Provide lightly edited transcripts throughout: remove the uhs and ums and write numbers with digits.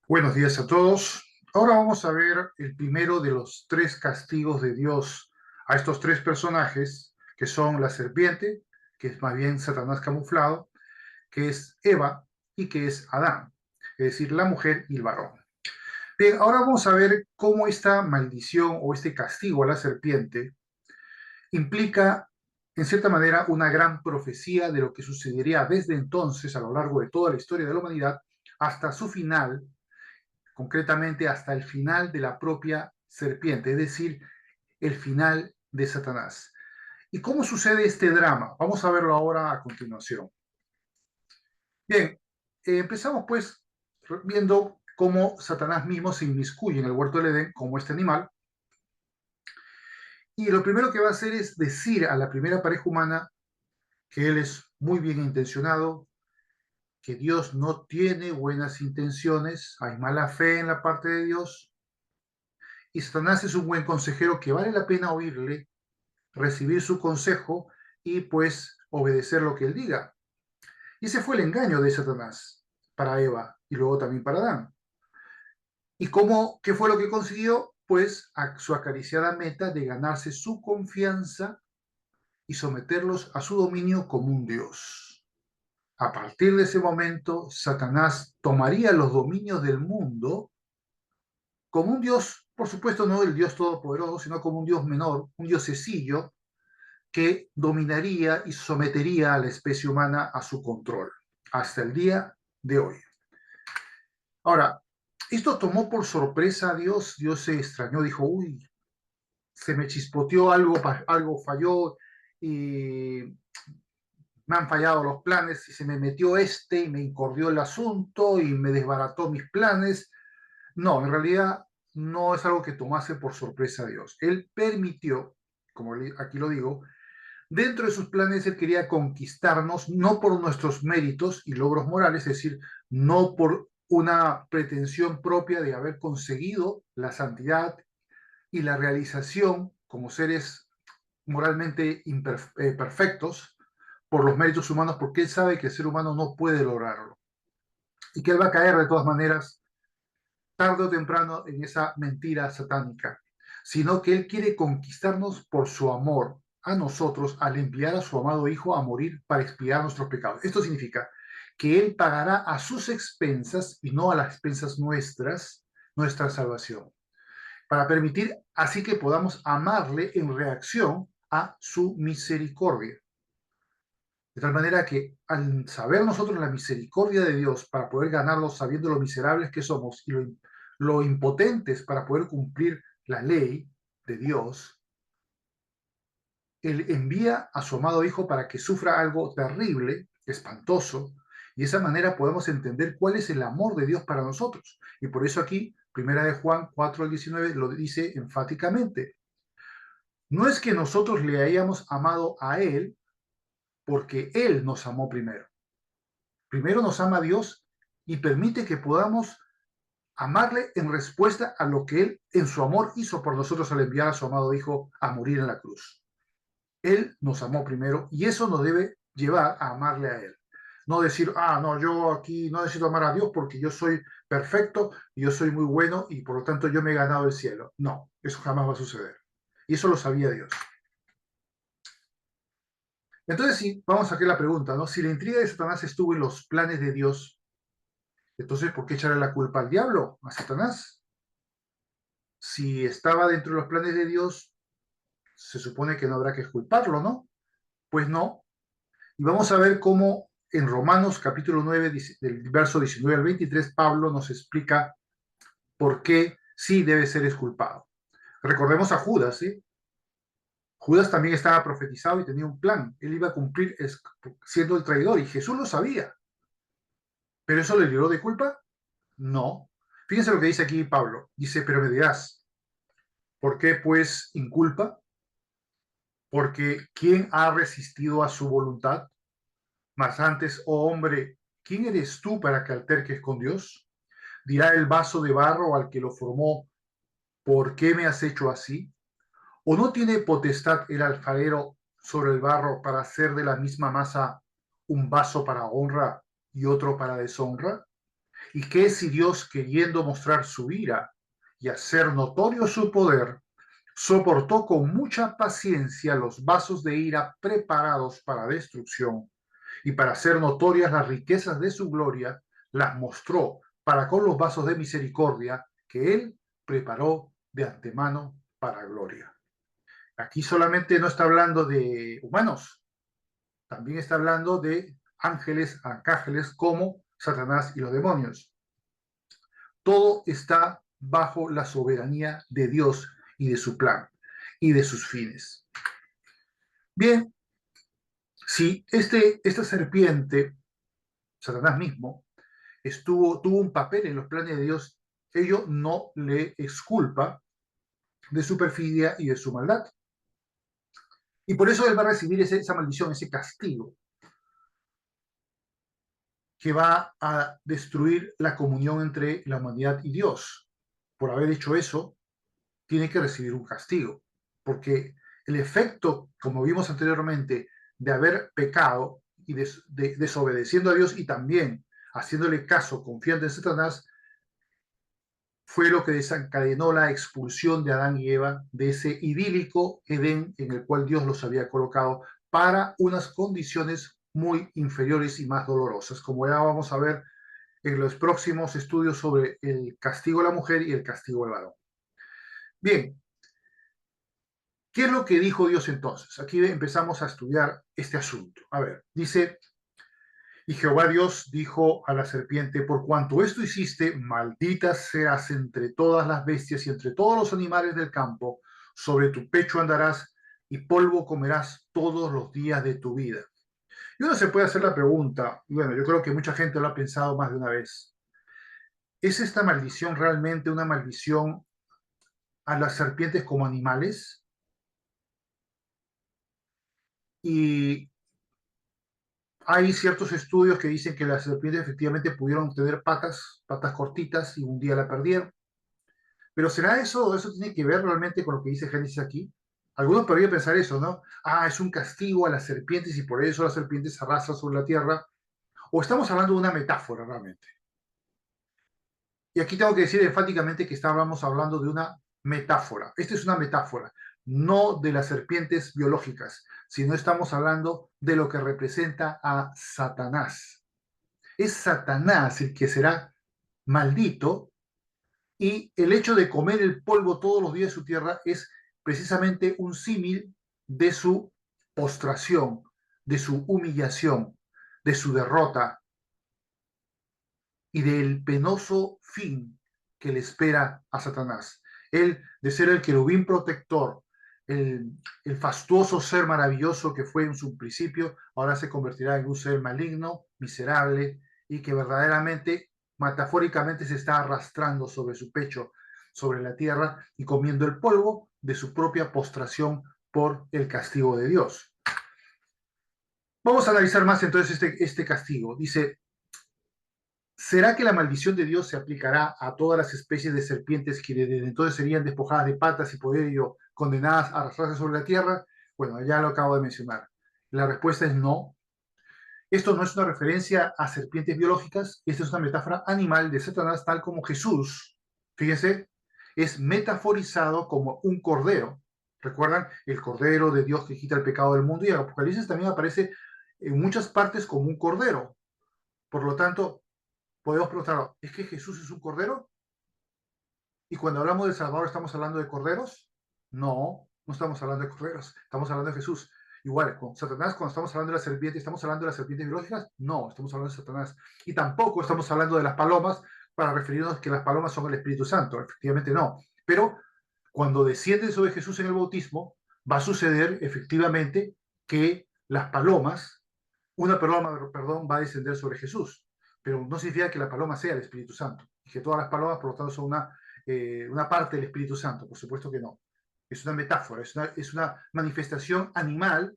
Buenos días a todos. Ahora vamos a ver el primero de los tres castigos de Dios a estos tres personajes, que son la serpiente, que es más bien Satanás camuflado, que es Eva y que es Adán, es decir, la mujer y el varón. Bien, ahora vamos a ver cómo esta maldición o este castigo a la serpiente implica, en cierta manera, una gran profecía de lo que sucedería desde entonces, a lo largo de toda la historia de la humanidad, hasta su final, concretamente hasta el final de la propia serpiente, es decir, el final de Satanás. ¿Y cómo sucede este drama? Vamos a verlo ahora a continuación. Bien, empezamos pues viendo cómo Satanás mismo se inmiscuye en el huerto del Edén como este animal. Y lo primero que va a hacer es decir a la primera pareja humana que él es muy bien intencionado, que Dios no tiene buenas intenciones, hay mala fe en la parte de Dios, y Satanás es un buen consejero que vale la pena oírle, recibir su consejo y pues obedecer lo que él diga. Y ese fue el engaño de Satanás para Eva y luego también para Adán. ¿Y cómo, qué fue lo que consiguió? Pues a su acariciada meta de ganarse su confianza y someterlos a su dominio como un dios. A partir de ese momento, Satanás tomaría los dominios del mundo como un dios, por supuesto no el dios todopoderoso, sino como un dios menor, un dios sencillo, que dominaría y sometería a la especie humana a su control hasta el día de hoy. Ahora, esto tomó por sorpresa a Dios. Dios se extrañó, dijo, uy, se me chispoteó algo, algo falló y me han fallado los planes y se me metió este y me incordió el asunto y me desbarató mis planes. No, en realidad no es algo que tomase por sorpresa a Dios. Él permitió, como aquí lo digo, dentro de sus planes, él quería conquistarnos no por nuestros méritos y logros morales, es decir, no por una pretensión propia de haber conseguido la santidad y la realización como seres moralmente perfectos por los méritos humanos, porque él sabe que el ser humano no puede lograrlo y que él va a caer de todas maneras tarde o temprano en esa mentira satánica, sino que Él quiere conquistarnos por su amor a nosotros al enviar a su amado Hijo a morir para expiar nuestros pecados. Esto significa que Él pagará a sus expensas y no a las expensas nuestras, nuestra salvación, para permitir así que podamos amarle en reacción a su misericordia. De tal manera que al saber nosotros la misericordia de Dios para poder ganarlo sabiendo lo miserables que somos y lo impotentes para poder cumplir la ley de Dios, Él envía a su amado Hijo para que sufra algo terrible, espantoso, y de esa manera podemos entender cuál es el amor de Dios para nosotros. Y por eso aquí, primera de Juan 4 al 19, lo dice enfáticamente. No es que nosotros le hayamos amado a Él, porque Él nos amó primero. Primero nos ama Dios y permite que podamos amarle en respuesta a lo que Él en su amor hizo por nosotros al enviar a su amado Hijo a morir en la cruz. Él nos amó primero y eso nos debe llevar a amarle a Él. No decir, ah, no, yo aquí no necesito amar a Dios porque yo soy perfecto y yo soy muy bueno y por lo tanto yo me he ganado el cielo. No, eso jamás va a suceder. Y eso lo sabía Dios. Entonces, sí, vamos a hacer la pregunta, ¿no? Si la intriga de Satanás estuvo en los planes de Dios, entonces, ¿por qué echarle la culpa al diablo, a Satanás? Si estaba dentro de los planes de Dios, se supone que no habrá que culparlo, ¿no? Pues no. Y vamos a ver cómo en Romanos capítulo 9, del verso 19 al 23, Pablo nos explica por qué sí debe ser exculpado. Recordemos a Judas, ¿sí? Judas también estaba profetizado y tenía un plan. Él iba a cumplir siendo el traidor y Jesús lo sabía. ¿Pero eso le libró de culpa? No. Fíjense lo que dice aquí Pablo. Dice, pero me dirás, ¿por qué pues inculpa? Porque ¿quién ha resistido a su voluntad? Mas antes, oh hombre, ¿quién eres tú para que alterques con Dios? Dirá el vaso de barro al que lo formó, ¿por qué me has hecho así? ¿O no tiene potestad el alfarero sobre el barro para hacer de la misma masa un vaso para honra y otro para deshonra? ¿Y qué si Dios, queriendo mostrar su ira y hacer notorio su poder, soportó con mucha paciencia los vasos de ira preparados para destrucción, y para hacer notorias las riquezas de su gloria, las mostró para con los vasos de misericordia que él preparó de antemano para gloria? Aquí solamente no está hablando de humanos, también está hablando de ángeles, arcángeles como Satanás y los demonios. Todo está bajo la soberanía de Dios y de su plan y de sus fines. Bien, si esta serpiente, Satanás mismo, tuvo un papel en los planes de Dios, ello no le exculpa de su perfidia y de su maldad. Y por eso él va a recibir esa maldición, ese castigo, que va a destruir la comunión entre la humanidad y Dios. Por haber hecho eso, tiene que recibir un castigo, porque el efecto, como vimos anteriormente, de haber pecado y desobedeciendo a Dios y también haciéndole caso, confiando en Satanás, fue lo que desencadenó la expulsión de Adán y Eva de ese idílico Edén en el cual Dios los había colocado para unas condiciones muy inferiores y más dolorosas, como ya vamos a ver en los próximos estudios sobre el castigo de la mujer y el castigo del varón. Bien, ¿qué es lo que dijo Dios entonces? Aquí empezamos a estudiar este asunto. A ver, dice: y Jehová Dios dijo a la serpiente: por cuanto esto hiciste, maldita seas entre todas las bestias y entre todos los animales del campo, sobre tu pecho andarás y polvo comerás todos los días de tu vida. Y uno se puede hacer la pregunta, y bueno, yo creo que mucha gente lo ha pensado más de una vez: ¿es esta maldición realmente una maldición a las serpientes como animales? Y hay ciertos estudios que dicen que las serpientes efectivamente pudieron tener patas cortitas y un día la perdieron. Pero ¿será eso o eso tiene que ver realmente con lo que dice Génesis aquí? Algunos podrían pensar eso, ¿no? Ah, es un castigo a las serpientes y por eso las serpientes se arrastran sobre la tierra. O estamos hablando de una metáfora realmente. Y aquí tengo que decir enfáticamente que estábamos hablando de una metáfora. Esta es una metáfora, no de las serpientes biológicas, sino estamos hablando de lo que representa a Satanás. Es Satanás el que será maldito, y el hecho de comer el polvo todos los días de su tierra es precisamente un símil de su postración, de su humillación, de su derrota y del penoso fin que le espera a Satanás. Él, de ser el querubín protector, el fastuoso ser maravilloso que fue en su principio, ahora se convertirá en un ser maligno, miserable, y que verdaderamente, metafóricamente, se está arrastrando sobre su pecho, sobre la tierra, y comiendo el polvo de su propia postración por el castigo de Dios. Vamos a analizar más entonces este castigo. Dice: ¿será que la maldición de Dios se aplicará a todas las especies de serpientes que desde entonces serían despojadas de patas y por ello condenadas a arrastrarse sobre la tierra? Bueno, ya lo acabo de mencionar. La respuesta es no. Esto no es una referencia a serpientes biológicas, esta es una metáfora animal de Satanás, tal como Jesús, fíjense, es metaforizado como un cordero. ¿Recuerdan? El cordero de Dios que quita el pecado del mundo, y en Apocalipsis también aparece en muchas partes como un cordero. Por lo tanto, podemos preguntar: ¿es que Jesús es un cordero? Y cuando hablamos de Salvador, ¿estamos hablando de corderos? No, no estamos hablando de corderos, estamos hablando de Jesús. Igual, con Satanás, cuando estamos hablando de la serpiente, ¿estamos hablando de las serpientes biológicas? No, estamos hablando de Satanás. Y tampoco estamos hablando de las palomas para referirnos que las palomas son el Espíritu Santo. Efectivamente no. Pero cuando desciende sobre Jesús en el bautismo, va a suceder efectivamente que las palomas, una paloma, perdón, va a descender sobre Jesús. Pero no significa que la paloma sea el Espíritu Santo. Y que todas las palomas, por lo tanto, son una parte del Espíritu Santo. Por supuesto que no. Es una metáfora, es una manifestación animal,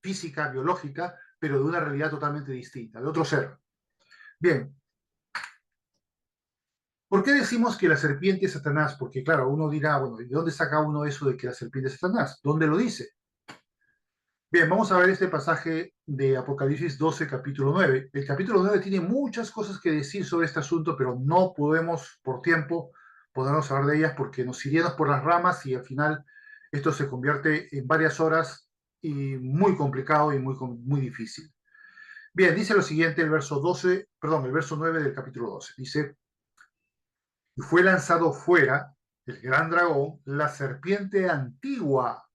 física, biológica, pero de una realidad totalmente distinta, de otro ser. Bien, ¿por qué decimos que la serpiente es Satanás? Porque claro, uno dirá, bueno, ¿y de dónde saca uno eso de que la serpiente es Satanás? ¿Dónde lo dice? Bien, vamos a ver este pasaje de Apocalipsis 12, capítulo 9. El capítulo 9 tiene muchas cosas que decir sobre este asunto, pero no podemos, por tiempo, podernos hablar de ellas porque nos iríamos por las ramas y al final esto se convierte en varias horas y muy complicado y muy difícil. Bien, dice lo siguiente el verso 12, perdón, el verso 9 del capítulo 12. Dice, y fue lanzado fuera el gran dragón, la serpiente antigua.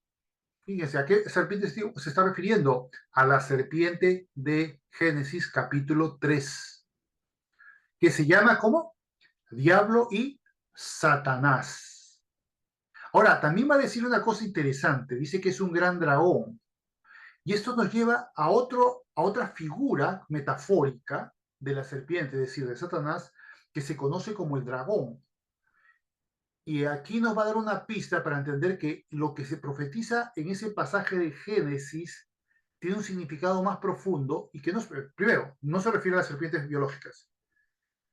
Fíjense, ¿a qué serpiente se está refiriendo? A la serpiente de Génesis capítulo 3, que se llama ¿cómo? Diablo y Satanás. Ahora, también va a decir una cosa interesante. Dice que es un gran dragón. Y esto nos lleva a otra figura metafórica de la serpiente, es decir, de Satanás, que se conoce como el dragón. Y aquí nos va a dar una pista para entender que lo que se profetiza en ese pasaje de Génesis tiene un significado más profundo y que no, primero, no se refiere a las serpientes biológicas,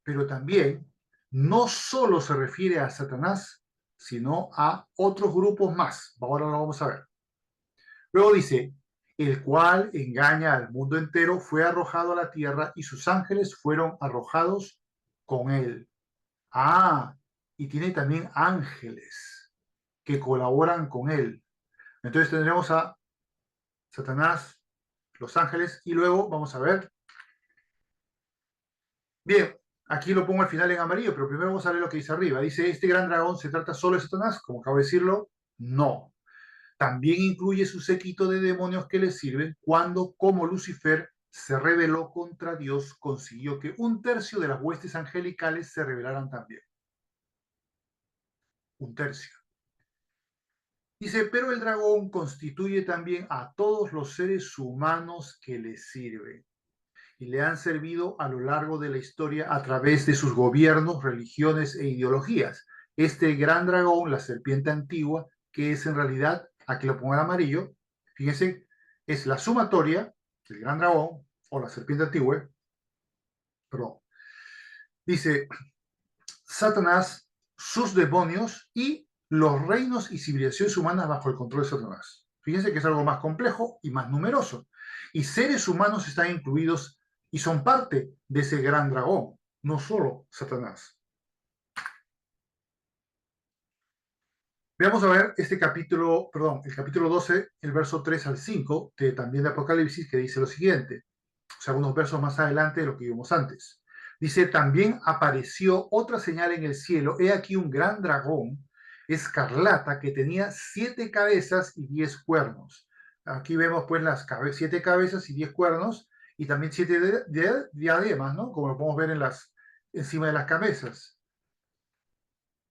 pero también no solo se refiere a Satanás, sino a otros grupos más. Ahora lo vamos a ver. Luego dice, el cual engaña al mundo entero, fue arrojado a la tierra y sus ángeles fueron arrojados con él. Ah, y tiene también ángeles que colaboran con él. Entonces tendremos a Satanás, los ángeles, y luego vamos a ver. Bien, aquí lo pongo al final en amarillo, pero primero vamos a ver lo que dice arriba. Dice, ¿este gran dragón se trata solo de Satanás? Como acabo de decirlo, no. También incluye su séquito de demonios que le sirven cuando, como Lucifer, se rebeló contra Dios, consiguió que un tercio de las huestes angelicales se rebelaran también. Un tercio. Dice, pero el dragón constituye también a todos los seres humanos que le sirven y le han servido a lo largo de la historia a través de sus gobiernos, religiones e ideologías. Este gran dragón, la serpiente antigua, que es en realidad, aquí lo pongo en amarillo, fíjense, es la sumatoria del gran dragón o la serpiente antigua, perdón, dice Satanás, sus demonios y los reinos y civilizaciones humanas bajo el control de Satanás. Fíjense que es algo más complejo y más numeroso. Y seres humanos están incluidos y son parte de ese gran dragón, no solo Satanás. Veamos a ver este capítulo, perdón, el capítulo 12, el verso 3 al 5, también de Apocalipsis, que dice lo siguiente, o sea, unos versos más adelante de lo que vimos antes. Dice, también apareció otra señal en el cielo, he aquí un gran dragón escarlata que tenía 7 cabezas y 10 cuernos. Aquí vemos pues las 7 cabezas y 10 cuernos y también 7 diademas, ¿no? Como lo podemos ver encima de las cabezas.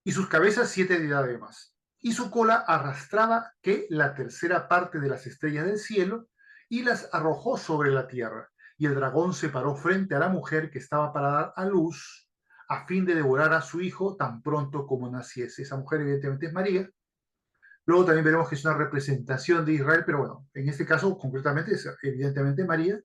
Y sus cabezas 7 diademas. Y su cola arrastraba que la tercera parte de las estrellas del cielo y las arrojó sobre la tierra. Y el dragón se paró frente a la mujer que estaba para dar a luz a fin de devorar a su hijo tan pronto como naciese. Esa mujer evidentemente es María. Luego también veremos que es una representación de Israel, pero bueno, en este caso concretamente es evidentemente María,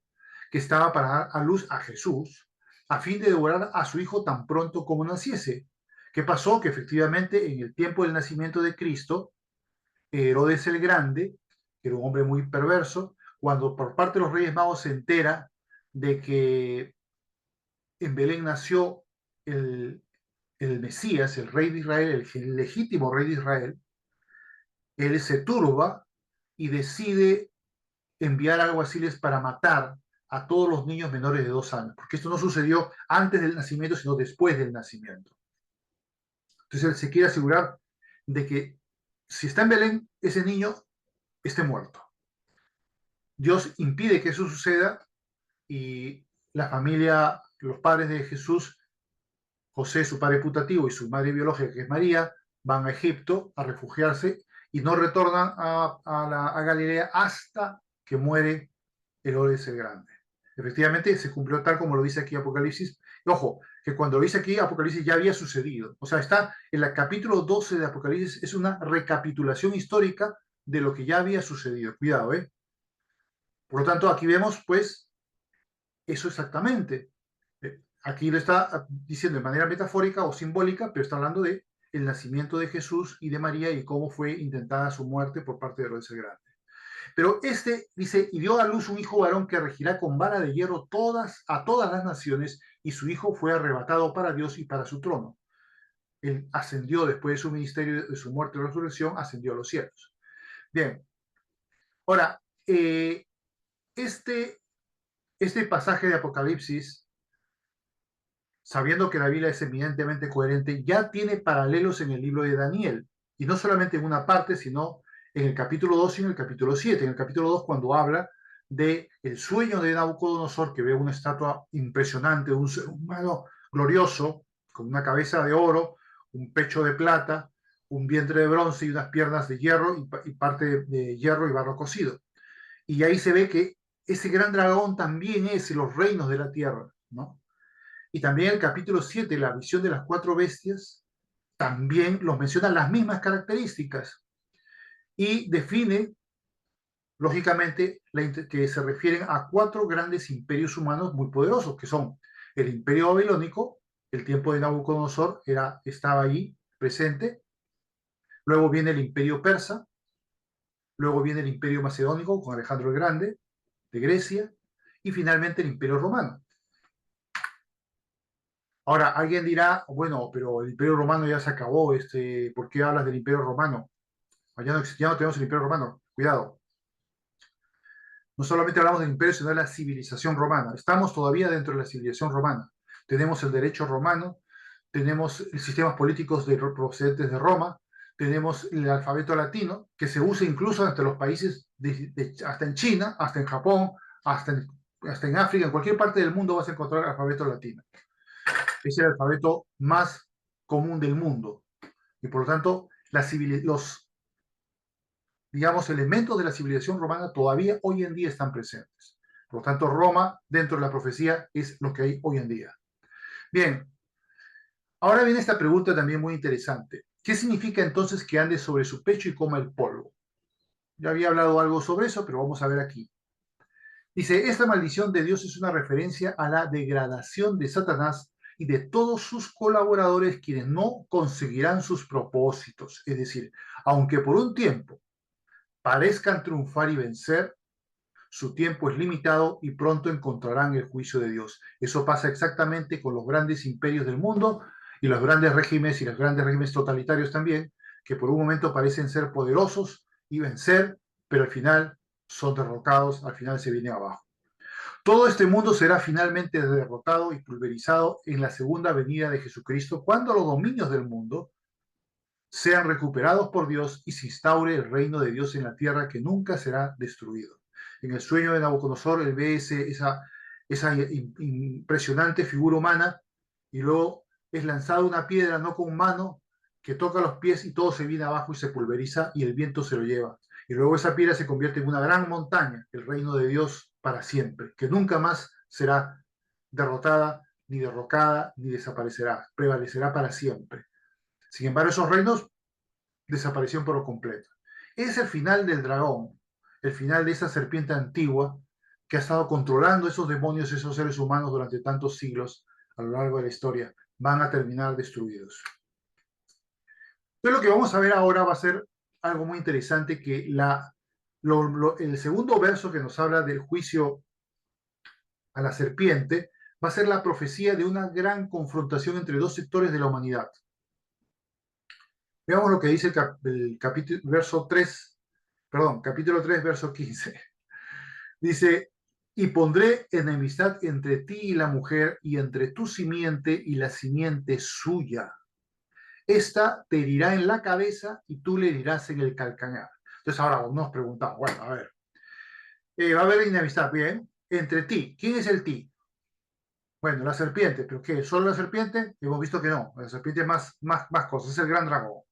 que estaba para dar a luz a Jesús a fin de devorar a su hijo tan pronto como naciese. ¿Qué pasó? Que efectivamente en el tiempo del nacimiento de Cristo, Herodes el Grande, que era un hombre muy perverso, cuando por parte de los Reyes Magos se entera de que en Belén nació el, el Mesías, el rey de Israel, el legítimo rey de Israel, él se turba y decide enviar alguaciles para matar a todos los niños menores de 2 años, porque esto no sucedió antes del nacimiento, sino después del nacimiento. Entonces él se quiere asegurar de que si está en Belén, ese niño esté muerto. Dios impide que eso suceda y la familia, los padres de Jesús, José, su padre putativo, y su madre biológica, que es María, van a Egipto a refugiarse y no retornan a Galilea hasta que muere Herodes el Grande. Efectivamente, se cumplió tal como lo dice aquí Apocalipsis. Ojo, que cuando lo dice aquí Apocalipsis ya había sucedido. O sea, está en el capítulo 12 de Apocalipsis, es una recapitulación histórica de lo que ya había sucedido. Cuidado, ¿eh? Por lo tanto, aquí vemos, pues, eso exactamente. Aquí lo está diciendo de manera metafórica o simbólica, pero está hablando de el nacimiento de Jesús y de María y cómo fue intentada su muerte por parte de Herodes el Grande. Pero este dice, y dio a luz un hijo varón que regirá con vara de hierro a todas las naciones, y su hijo fue arrebatado para Dios y para su trono. Él ascendió después de su ministerio, de su muerte y resurrección, ascendió a los cielos. Bien, ahora, este, este pasaje de Apocalipsis, sabiendo que la Biblia es eminentemente coherente, ya tiene paralelos en el libro de Daniel, y no solamente en una parte, sino en el capítulo 2 y en el capítulo 7. En el capítulo 2, cuando habla de el sueño de Nabucodonosor, que ve una estatua impresionante, un ser humano glorioso, con una cabeza de oro, un pecho de plata, un vientre de bronce y unas piernas de hierro y parte de hierro y barro cocido. Y ahí se ve que ese gran dragón también es los reinos de la tierra, ¿no? Y también el capítulo 7, la visión de las cuatro bestias, también los menciona las mismas características y define, lógicamente, que se refieren a cuatro grandes imperios humanos muy poderosos, que son el imperio babilónico, el tiempo de Nabucodonosor estaba ahí presente, luego viene el imperio persa, luego viene el imperio macedónico con Alejandro el Grande de Grecia y finalmente el imperio romano. Ahora, alguien dirá, bueno, pero el Imperio Romano ya se acabó, ¿por qué hablas del Imperio Romano? Ya no tenemos el Imperio Romano, cuidado. No solamente hablamos del imperio, sino de la civilización romana. Estamos todavía dentro de la civilización romana. Tenemos el derecho romano, tenemos sistemas políticos procedentes de Roma, tenemos el alfabeto latino, que se usa incluso entre los países, hasta en China, hasta en Japón, hasta en África, en cualquier parte del mundo vas a encontrar el alfabeto latino. Es el alfabeto más común del mundo. Y por lo tanto, los, digamos, elementos de la civilización romana todavía hoy en día están presentes. Por lo tanto, Roma, dentro de la profecía, es lo que hay hoy en día. Bien, ahora viene esta pregunta también muy interesante. ¿Qué significa entonces que ande sobre su pecho y coma el polvo? Ya había hablado algo sobre eso, pero vamos a ver aquí. Dice, esta maldición de Dios es una referencia a la degradación de Satanás y de todos sus colaboradores quienes no conseguirán sus propósitos. Es decir, aunque por un tiempo parezcan triunfar y vencer, su tiempo es limitado y pronto encontrarán el juicio de Dios. Eso pasa exactamente con los grandes imperios del mundo y los grandes regímenes totalitarios también, que por un momento parecen ser poderosos y vencer, pero al final son derrotados, al final se viene abajo. Todo este mundo será finalmente derrotado y pulverizado en la segunda venida de Jesucristo, cuando los dominios del mundo sean recuperados por Dios y se instaure el reino de Dios en la tierra que nunca será destruido. En el sueño de Nabucodonosor, él ve esa impresionante figura humana y luego es lanzada una piedra, no con mano, que toca los pies y todo se viene abajo y se pulveriza y el viento se lo lleva. Y luego esa piedra se convierte en una gran montaña, el reino de Dios para siempre, que nunca más será derrotada, ni derrocada, ni desaparecerá, prevalecerá para siempre. Sin embargo, esos reinos desaparecieron por completo. Es el final del dragón, el final de esa serpiente antigua que ha estado controlando esos demonios, esos seres humanos durante tantos siglos a lo largo de la historia. Van a terminar destruidos. Entonces lo que vamos a ver ahora va a ser algo muy interesante, que el segundo verso que nos habla del juicio a la serpiente va a ser la profecía de una gran confrontación entre dos sectores de la humanidad. Veamos lo que dice el capítulo, capítulo 3, verso 15. Dice, y pondré enemistad entre ti y la mujer, y entre tu simiente y la simiente suya. Esta te herirá en la cabeza y tú le herirás en el calcañar. Entonces ahora nos preguntamos, bueno, a ver, va a haber enemistad, bien, entre ti. ¿Quién es el ti? Bueno, la serpiente, pero ¿qué? ¿Solo la serpiente? Hemos visto que no, la serpiente es más cosas, es el gran dragón.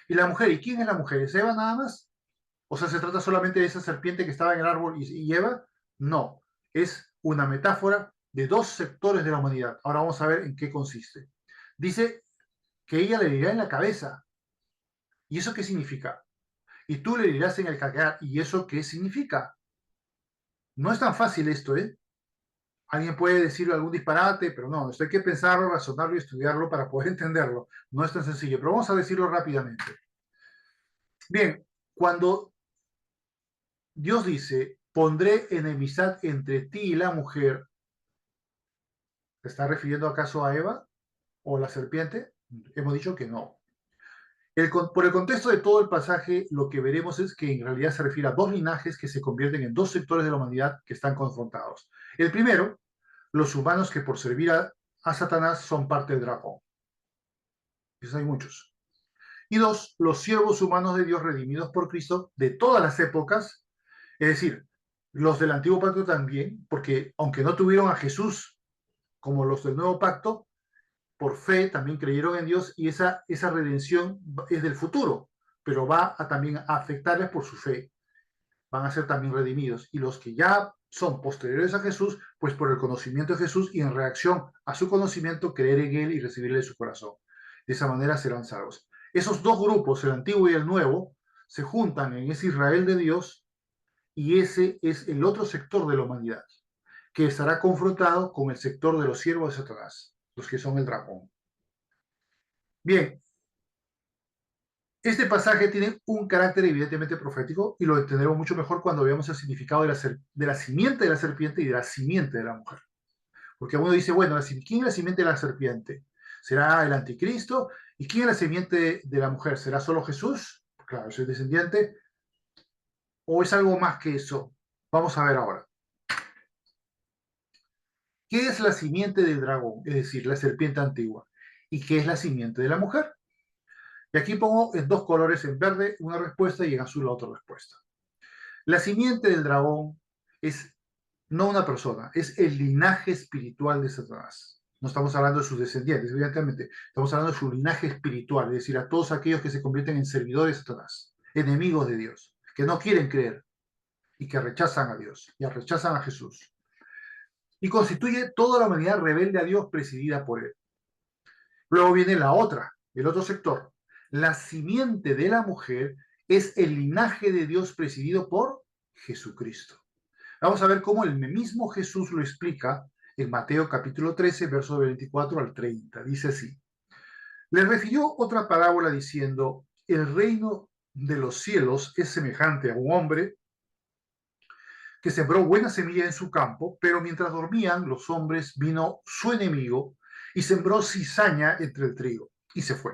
Y la mujer, ¿y quién es la mujer? ¿Es Eva nada más? O sea, ¿se trata solamente de esa serpiente que estaba en el árbol y Eva? No, es una metáfora de dos sectores de la humanidad. Ahora vamos a ver en qué consiste. Dice que ella le herirá en la cabeza. ¿Y eso qué significa? Y tú le herirás en el calcañar. ¿Y eso qué significa? No es tan fácil esto, ¿eh? Alguien puede decir algún disparate, pero no, esto hay que pensarlo, razonarlo y estudiarlo para poder entenderlo. No es tan sencillo, pero vamos a decirlo rápidamente. Bien, cuando Dios dice, pondré enemistad entre ti y la mujer. ¿Se está refiriendo acaso a Eva o la serpiente? Hemos dicho que no. Por el contexto de todo el pasaje, lo que veremos es que en realidad se refiere a dos linajes que se convierten en dos sectores de la humanidad que están confrontados. El primero, los humanos que por servir a Satanás son parte del dragón. Esos hay muchos. Y dos, los siervos humanos de Dios redimidos por Cristo de todas las épocas, es decir, los del antiguo pacto también, porque aunque no tuvieron a Jesús como los del nuevo pacto, por fe también creyeron en Dios y esa redención es del futuro, pero va a también a afectarles por su fe. Van a ser también redimidos. Y los que ya son posteriores a Jesús, pues por el conocimiento de Jesús y en reacción a su conocimiento, creer en Él y recibirle en su corazón. De esa manera serán salvos. Esos dos grupos, el antiguo y el nuevo, se juntan en ese Israel de Dios y ese es el otro sector de la humanidad, que estará confrontado con el sector de los siervos de Satanás, los que son el dragón. Bien, este pasaje tiene un carácter evidentemente profético y lo entenderemos mucho mejor cuando veamos el significado de la simiente de la serpiente y de la simiente de la mujer. Porque uno dice, bueno, ¿quién es la simiente de la serpiente? ¿Será el anticristo? ¿Y quién es la simiente de la mujer? ¿Será solo Jesús? Claro, es el descendiente. ¿O es algo más que eso? Vamos a ver ahora. ¿Qué es la simiente del dragón? Es decir, la serpiente antigua. ¿Y qué es la simiente de la mujer? Y aquí pongo en dos colores, en verde una respuesta y en azul la otra respuesta. La simiente del dragón es no una persona, es el linaje espiritual de Satanás. No estamos hablando de sus descendientes, evidentemente. Estamos hablando de su linaje espiritual, es decir, a todos aquellos que se convierten en servidores de Satanás, enemigos de Dios, que no quieren creer y que rechazan a Dios, y rechazan a Jesús. Y constituye toda la humanidad rebelde a Dios presidida por él. Luego viene la otra, el otro sector. La simiente de la mujer es el linaje de Dios presidido por Jesucristo. Vamos a ver cómo el mismo Jesús lo explica en Mateo capítulo 13, versos 24 al 30. Dice así. Le refirió otra parábola diciendo, el reino de los cielos es semejante a un hombre que sembró buena semilla en su campo, pero mientras dormían los hombres vino su enemigo y sembró cizaña entre el trigo y se fue.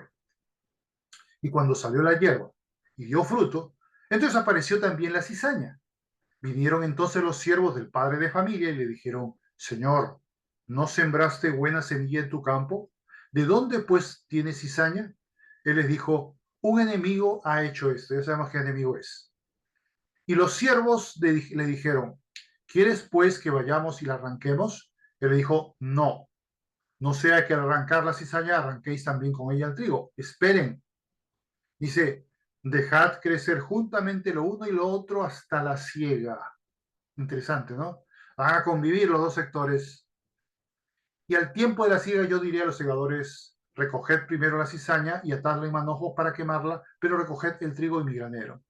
Y cuando salió la hierba y dio fruto, entonces apareció también la cizaña. Vinieron entonces los siervos del padre de familia y le dijeron, Señor, ¿no sembraste buena semilla en tu campo? ¿De dónde pues tienes cizaña? Él les dijo, un enemigo ha hecho esto. Ya sabemos qué enemigo es. Y los siervos le dijeron, ¿quieres pues que vayamos y la arranquemos? Él le dijo, no, no sea que al arrancar la cizaña arranquéis también con ella el trigo. Esperen. Dice, dejad crecer juntamente lo uno y lo otro hasta la siega. Interesante, ¿no? Van a convivir los dos sectores. Y al tiempo de la siega yo diría a los segadores, recoged primero la cizaña y atadla en manojos para quemarla, pero recoged el trigo en mi granero.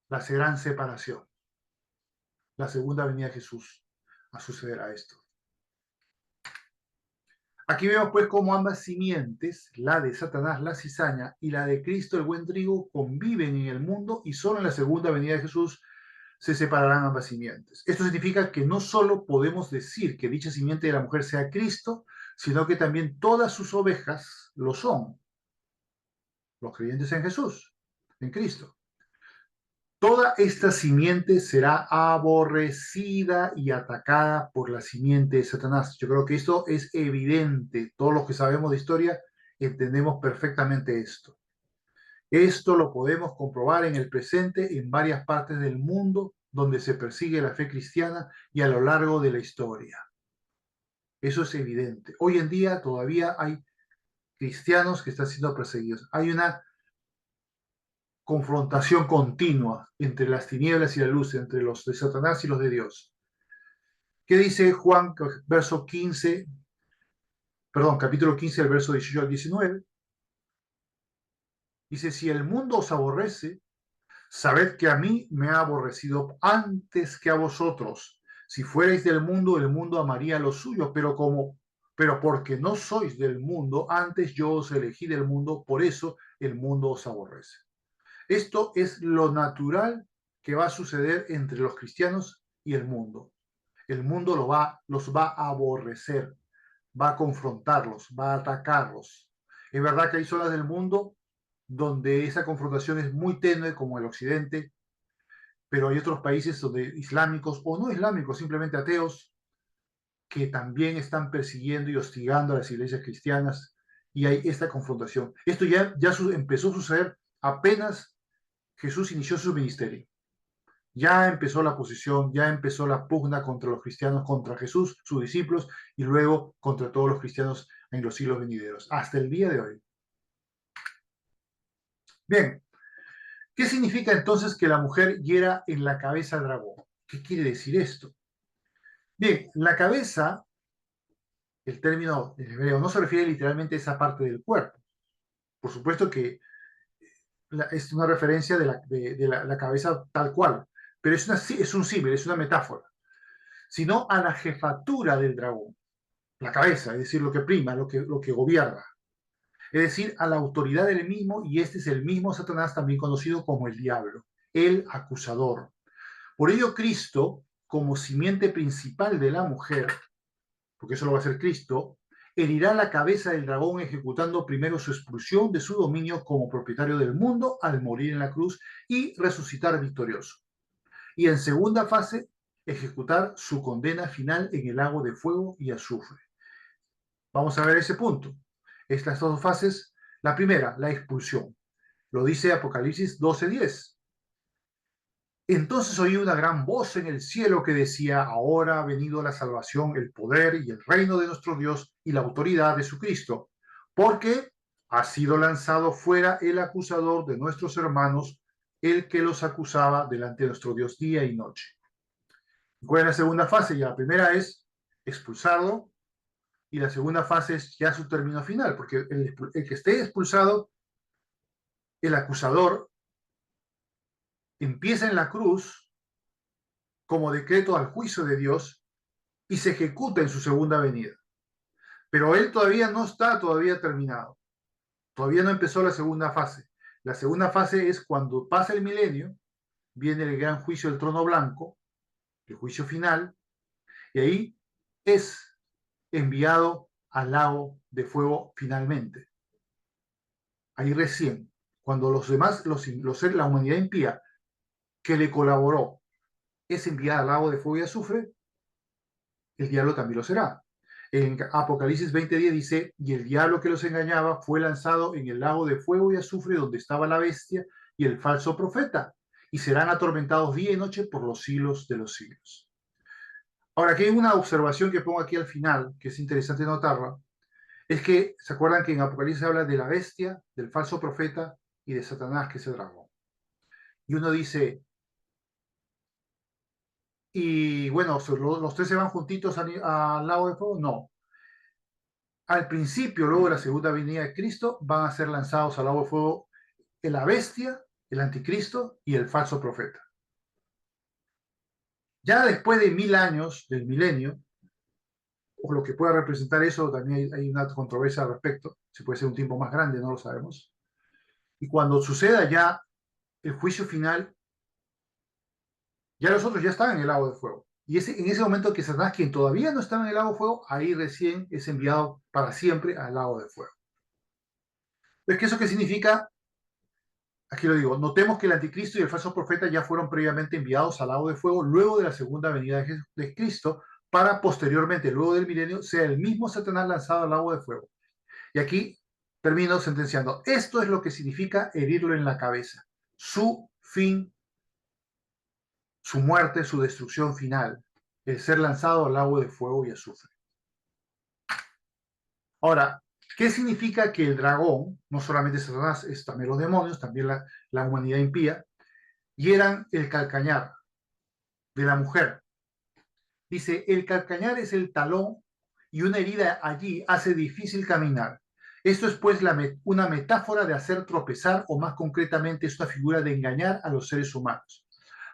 La gran separación. La segunda venida de Jesús a suceder a esto. Aquí vemos pues cómo ambas simientes, la de Satanás, la cizaña, y la de Cristo, el buen trigo, conviven en el mundo y solo en la segunda venida de Jesús se separarán ambas simientes. Esto significa que no solo podemos decir que dicha simiente de la mujer sea Cristo, sino que también todas sus ovejas lo son, los creyentes en Jesús, en Cristo. Toda esta simiente será aborrecida y atacada por la simiente de Satanás. Yo creo que esto es evidente. Todos los que sabemos de historia entendemos perfectamente esto. Esto lo podemos comprobar en el presente en varias partes del mundo donde se persigue la fe cristiana y a lo largo de la historia. Eso es evidente. Hoy en día todavía hay cristianos que están siendo perseguidos. Hay una confrontación continua entre las tinieblas y la luz, entre los de Satanás y los de Dios. ¿Qué dice Juan, verso 15, perdón, capítulo 15, el verso 18 al 19? Dice, si el mundo os aborrece, sabed que a mí me ha aborrecido antes que a vosotros. Si fuerais del mundo, el mundo amaría lo suyo, pero porque no sois del mundo, antes yo os elegí del mundo, por eso el mundo os aborrece. Esto es lo natural que va a suceder entre los cristianos y el mundo. El mundo los va a aborrecer, va a confrontarlos, va a atacarlos. Es verdad que hay zonas del mundo donde esa confrontación es muy tenue, como el occidente, pero hay otros países donde islámicos o no islámicos, simplemente ateos, que también están persiguiendo y hostigando a las iglesias cristianas y hay esta confrontación. Esto ya empezó a suceder apenas Jesús inició su ministerio. Ya empezó la posición, ya empezó la pugna contra los cristianos, contra Jesús, sus discípulos, y luego contra todos los cristianos en los siglos venideros, hasta el día de hoy. Bien, ¿qué significa entonces que la mujer hiera en la cabeza al dragón? ¿Qué quiere decir esto? Bien, la cabeza, el término en hebreo, no se refiere literalmente a esa parte del cuerpo. Por supuesto que es una referencia de la cabeza tal cual, pero es un símil, es una metáfora, sino a la jefatura del dragón, la cabeza, es decir, lo que prima, lo que gobierna, es decir, a la autoridad del mismo, y este es el mismo Satanás, también conocido como el diablo, el acusador. Por ello, Cristo, como simiente principal de la mujer, porque eso lo va a hacer Cristo, herirá la cabeza del dragón ejecutando primero su expulsión de su dominio como propietario del mundo al morir en la cruz y resucitar victorioso. Y en segunda fase, ejecutar su condena final en el lago de fuego y azufre. Vamos a ver ese punto. Estas dos fases, la primera, la expulsión. Lo dice Apocalipsis 12:10. Entonces oí una gran voz en el cielo que decía, ahora ha venido la salvación, el poder y el reino de nuestro Dios y la autoridad de su Cristo, porque ha sido lanzado fuera el acusador de nuestros hermanos, el que los acusaba delante de nuestro Dios día y noche. ¿Cuál es la segunda fase? Ya la primera es expulsarlo y la segunda fase es ya su término final, porque el que esté expulsado, el acusador, empieza en la cruz como decreto al juicio de Dios y se ejecuta en su segunda venida. Pero él todavía no está todavía terminado. Todavía no empezó la segunda fase. La segunda fase es cuando pasa el milenio, viene el gran juicio del trono blanco, el juicio final, y ahí es enviado al lago de fuego finalmente. Ahí recién, cuando los demás, la humanidad impía que le colaboró, es enviada al lago de fuego y azufre, el diablo también lo será. En Apocalipsis 20:10 dice, y el diablo que los engañaba fue lanzado en el lago de fuego y azufre donde estaba la bestia y el falso profeta, y serán atormentados día y noche por los siglos de los siglos. Ahora, aquí hay una observación que pongo aquí al final, que es interesante notarla, es que, ¿se acuerdan que en Apocalipsis habla de la bestia, del falso profeta y de Satanás, que es el dragón? Y uno dice, y bueno, los tres se van juntitos al lago de fuego. No. Al principio, luego de la segunda venida de Cristo, van a ser lanzados al lago de fuego la bestia, el anticristo y el falso profeta. Ya después de 1000 años del milenio, o lo que pueda representar eso, también hay una controversia al respecto, si puede ser un tiempo más grande, no lo sabemos. Y cuando suceda ya el juicio final, ya los otros ya están en el lago de fuego. Y en ese momento que Satanás, quien todavía no está en el lago de fuego, ahí recién es enviado para siempre al lago de fuego. Entonces, ¿eso qué significa? Aquí lo digo, notemos que el anticristo y el falso profeta ya fueron previamente enviados al lago de fuego luego de la segunda venida de Cristo, para posteriormente, luego del milenio, sea el mismo Satanás lanzado al lago de fuego. Y aquí termino sentenciando. Esto es lo que significa herirlo en la cabeza. Su fin, su muerte, su destrucción final, el ser lanzado al lago de fuego y azufre. Ahora, ¿qué significa que el dragón, no solamente Satanás, es también los demonios, también la humanidad impía, hieran el calcañar de la mujer? Dice, el calcañar es el talón y una herida allí hace difícil caminar. Esto es pues una metáfora de hacer tropezar, o más concretamente es una figura de engañar a los seres humanos.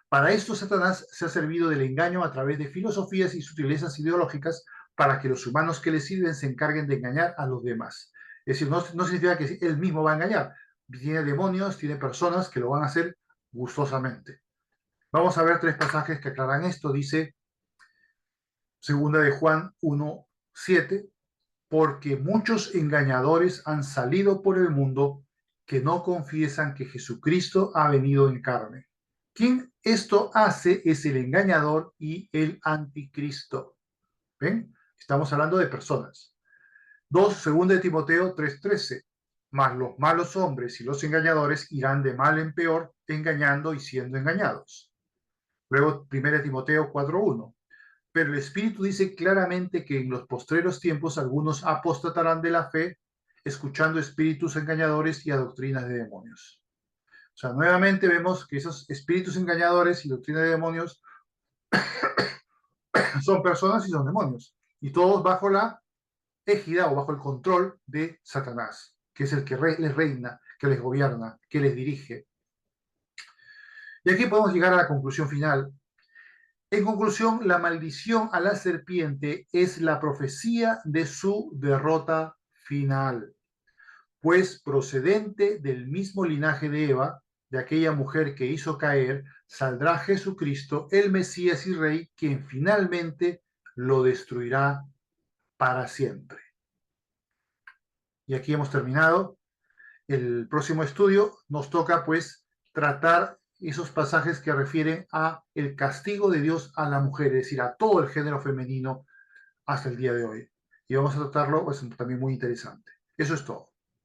Para esto Satanás se ha servido del engaño a través de filosofías y sutilezas ideológicas para que los humanos que le sirven se encarguen de engañar a los demás. Es decir, no significa que él mismo va a engañar. Tiene demonios, tiene personas que lo van a hacer gustosamente. Vamos a ver tres pasajes que aclaran esto. Dice segunda de Juan 1:7, porque muchos engañadores han salido por el mundo que no confiesan que Jesucristo ha venido en carne. Quien esto hace es el engañador y el anticristo. ¿Ven? Estamos hablando de personas. 2 de Timoteo 3:13. Mas los malos hombres y los engañadores irán de mal en peor, engañando y siendo engañados. Luego 1 Timoteo 4:1. Pero el Espíritu dice claramente que en los postreros tiempos algunos apostatarán de la fe, escuchando espíritus engañadores y a doctrinas de demonios. O sea, nuevamente vemos que esos espíritus engañadores y doctrinas de demonios son personas y son demonios. Y todos bajo la égida o bajo el control de Satanás, que es el que les reina, que les gobierna, que les dirige. Y aquí podemos llegar a la conclusión final. En conclusión, la maldición a la serpiente es la profecía de su derrota final, pues procedente del mismo linaje de Eva, de aquella mujer que hizo caer, saldrá Jesucristo, el Mesías y Rey, quien finalmente lo destruirá para siempre. Y aquí hemos terminado. El próximo estudio nos toca pues tratar esos pasajes que refieren a el castigo de Dios a la mujer, es decir, a todo el género femenino hasta el día de hoy. Y vamos a tratarlo, pues también muy interesante. Eso es todo.